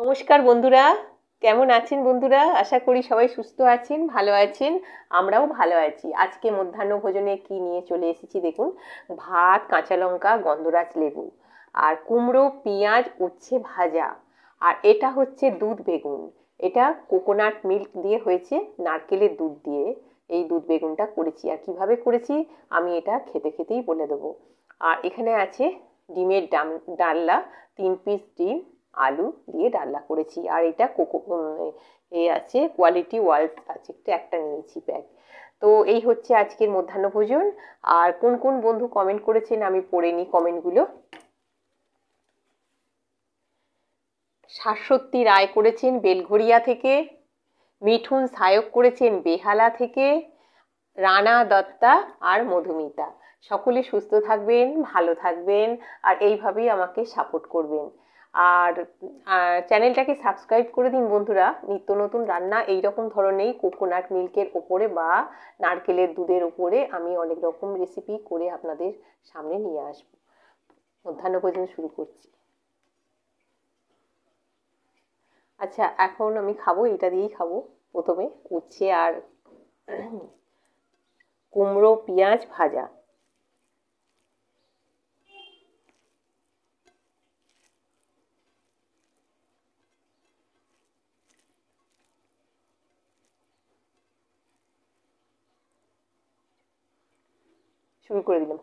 নমস্কার বন্ধুরা, কেমন আছেন বন্ধুরা? আশা করি সবাই সুস্থ আছেন, ভালো আছেন। আমরাও ভালো আছি। আজকে মধ্যাহ্ন ভোজনে কি নিয়ে চলে এসেছি দেখুন। ভাত, কাঁচা লঙ্কা, গন্ধরাজ লেবু আর কুমড়ো, পেঁয়াজ, উচ্ছে ভাজা। আর এটা হচ্ছে দুধ বেগুন। এটা কোকোনাট মিল্ক দিয়ে হয়েছে, নারকেলের দুধ দিয়ে এই দুধ বেগুনটা করেছি। আর কিভাবে করেছি আমি এটা খেতে খেতেই বলে দেবো। আর এখানে আছে ডিমের ডালনা, 3 পিস ডিম, আলু দিয়ে ডালনা করেছি। আর এটা এ আছে কোয়ালিটি ওয়ালস আছে, একটা নিয়েছি প্যাক। তো এই হচ্ছে আজকের মধ্যাহ্ন ভোজন। আর কোন কোন বন্ধু কমেন্ট করেছেন আমি পড়ে নিই কমেন্টগুলো। শাশ্বতী রায় করেছেন বেলঘরিয়া থেকে, মিঠুন সায়ক করেছেন বেহালা থেকে, রানা দত্তা আর মধুমিতা। সকলে সুস্থ থাকবেন, ভালো থাকবেন আর এইভাবেই আমাকে সাপোর্ট করবেন। আর চ্যানেলটাকে সাবস্ক্রাইব করে দিন বন্ধুরা। নিত্য নতুন রান্না এই রকম ধরনের কোকোনাট মিল্কের ওপরে বা নারকেলের দুধের ওপরে আমি অনেক রকম রেসিপি করে আপনাদের সামনে নিয়ে আসবো। মধ্যাহ্ন ভোজন শুরু করছি। আচ্ছা, এখন আমি খাবো, এটা দিয়েই খাবো। প্রথমে উচ্ছে আর কুমড়ো পেঁয়াজ ভাজা। শুরু করে দিলাম।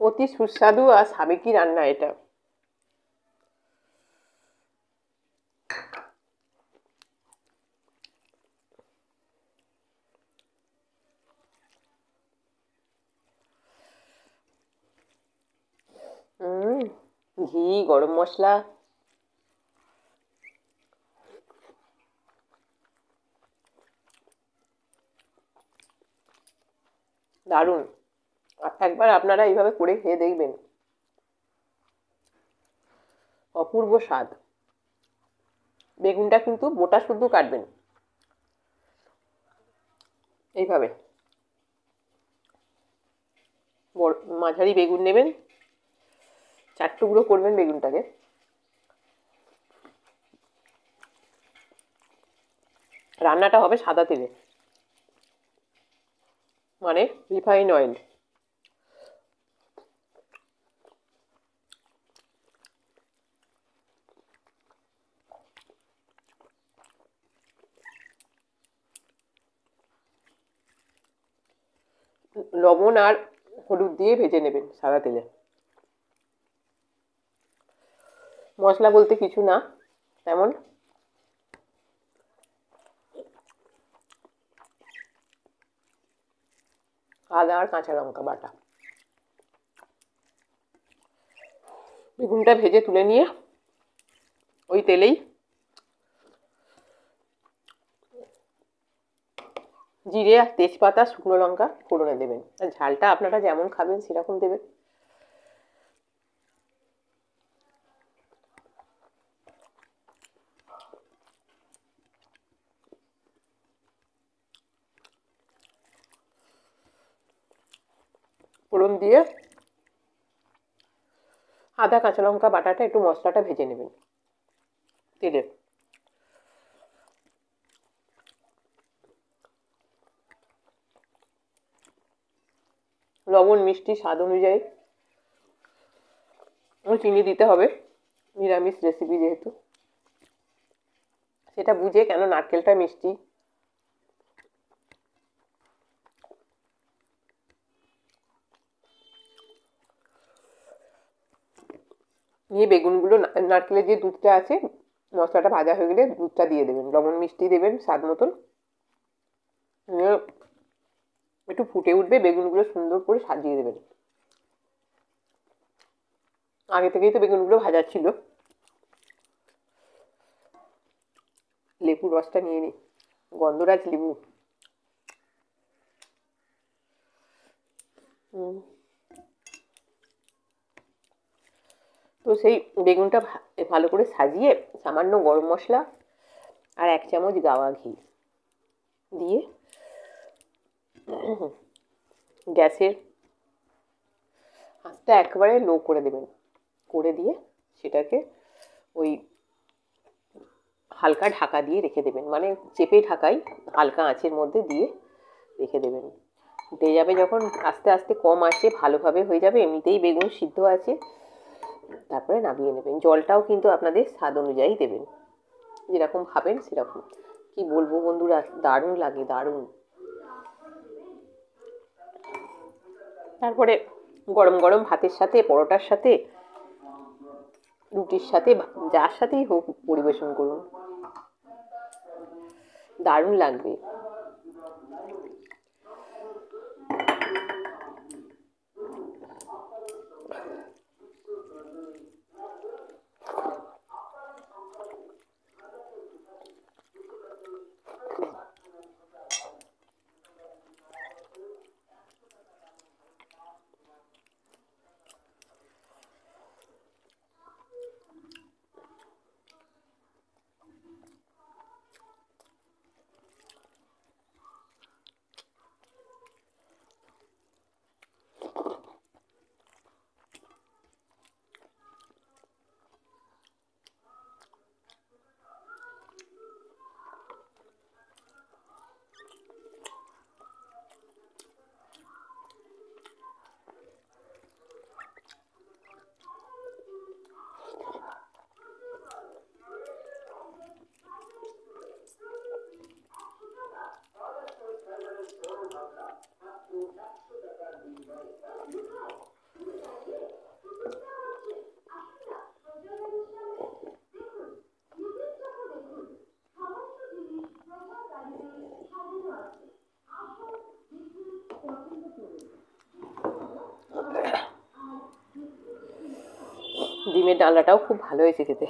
অতি সুস্বাদু আর সাবেকি রান্না এটা। হুম, ঘি, গরম মশলা, দারুণ। একবার আপনারা এইভাবে করে খেয়ে দেখবেন, অপূর্ব স্বাদ। বেগুনটা কিন্তু মোটা শুদ্ধ কাটবেন, এইভাবে মাঝারি বেগুন নেবেন, 4 টুকরো করবেন বেগুনটাকে। রান্নাটা হবে সাদা তেলে, মানে রিফাইন অয়েল। লবণ আর হলুদ দিয়ে ভেজে নেবেন সাদা তেলে। মশলা বলতে কিছু না তেমন। আদা আর কাঁচা লঙ্কা বাটা। বেগুনটা ভেজে তুলে নিয়ে ওই তেলেই জিরে আর তেজপাতা শুকনো লঙ্কা ফোড়নে দেবেন, আর ঝালটা আপনারা যেমন খাবেন সেরকম দেবেন। ফোড়ন দিয়ে আদা কাঁচা লঙ্কা বাটাটা একটু মশলাটা ভেজে নেবেন তেলে। লবণ মিষ্টি স্বাদ অনুযায়ী চিনি দিতে হবে, নিরামিষ রেসিপি যেহেতু সেটা বুঝে, কেন নারকেলটা মিষ্টি। নিয়ে বেগুনগুলো, নারকেলের যে দুধটা আছে, মশলাটা ভাজা হয়ে গেলে দুধটা দিয়ে দেবেন, লবণ মিষ্টি দেবেন স্বাদ মতন। একটু ফুটে উঠবে, বেগুনগুলো সুন্দর করে সাজিয়ে দেবেন। আগে থেকেই তো বেগুনগুলো ভাজা ছিল। লেবুর রসটা নিয়ে নিই, গন্ধরাজ লেবু। তো সেই বেগুনটা ভালো করে সাজিয়ে সামান্য গরম মশলা আর 1 চামচ গাওয়া ঘি দিয়ে গ্যাসের আঁচটা একবারে লো করে দেবেন, করে দিয়ে সেটাকে ওই হালকা ঢাকা দিয়ে রেখে দেবেন, মানে চেপে ঢাকাই হালকা আঁচের মধ্যে দিয়ে রেখে দেবেন। ফুটে যাবে যখন, আস্তে আস্তে কম আঁচে ভালোভাবে হয়ে যাবে, এমনিতেই বেগুন সিদ্ধ আছে, তারপরে নামিয়ে নেবেন। জলটাও কিন্তু আপনাদের স্বাদ অনুযায়ী দেবেন, যেরকম খাবেন সেরকম। কি বলবো বন্ধুরা, দারুণ লাগে, দারুণ। তারপরে গরম গরম ভাতের সাথে, পরোটার সাথে, রুটির সাথে, যার সাথেই হোক পরিবেশন করুন, দারুণ লাগবে। ডিমের ডালনাটাও খুব ভালো হয়েছে খেতে।